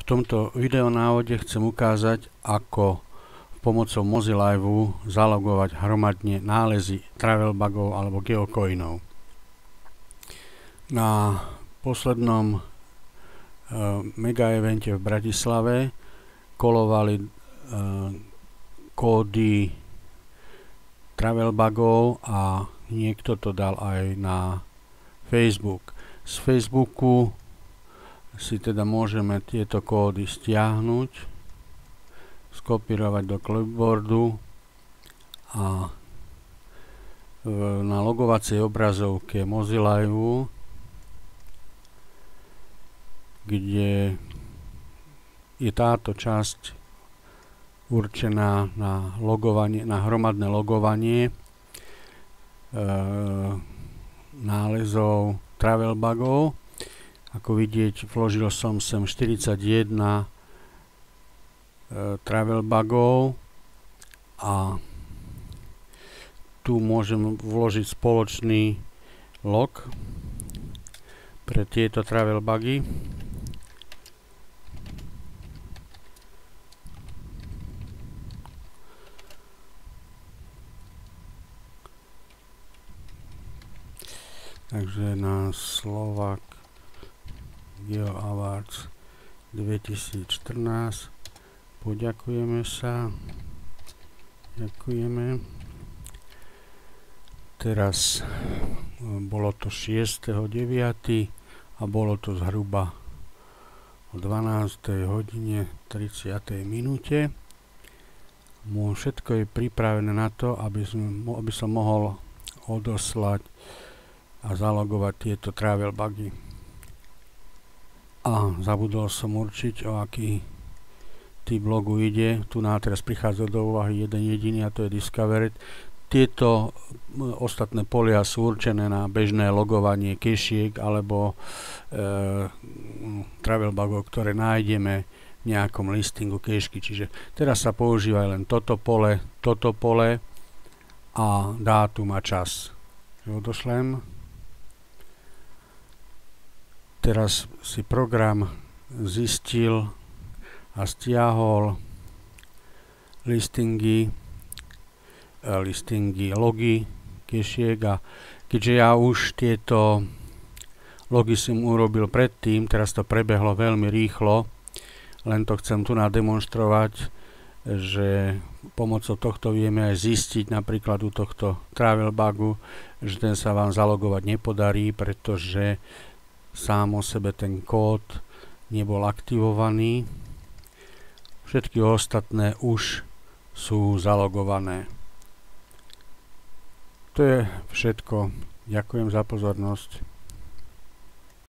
V tomto videonávode chcem ukázať, ako pomocou Mozillivu zalogovať hromadne nálezy travelbugov alebo geocoinov. Na poslednom mega evente v Bratislave kolovali kódy travelbugov a niekto to dal aj na Facebook. Z Facebooku si teda môžeme tieto kódy stiahnuť, skopírovať do clipboardu a na logovacej obrazovke Mozillivu, kde je táto časť určená na logovanie, na hromadné logovanie nálezov travelbugov. Ako vidieť, vložil som sem 41 travelbugov a tu môžem vložiť spoločný log pre tieto travelbugy. Takže na Slovak Geo Awards 2014 poďakujeme sa. Ďakujeme. Teraz bolo to 6.9. a bolo to zhruba o 12. hodine 30. minúte. Všetko je pripravené na to, aby som mohol odoslať a zalogovať tieto travelbugy. A zabudol som určiť, o aký typ logu ide. Tu teraz prichádza do úvahy jeden jediný, a to je Discovered. Tieto ostatné polia sú určené na bežné logovanie cachiek alebo travelbugov, ktoré nájdeme v nejakom listingu cacheky. Čiže teraz sa používa len toto pole a dátum a čas. Odošlem. Teraz si program zistil a stiahol listingy, logy cachiek, a keďže ja už tieto logy som urobil predtým, teraz to prebehlo veľmi rýchlo, len to chcem tu nademonštrovať, že pomocou tohto vieme aj zistiť napríklad u tohto travelbugu, že ten sa vám zalogovať nepodarí, pretože sám o sebe ten kód nebol aktivovaný. Všetky ostatné už sú zalogované. To je všetko. Ďakujem za pozornosť.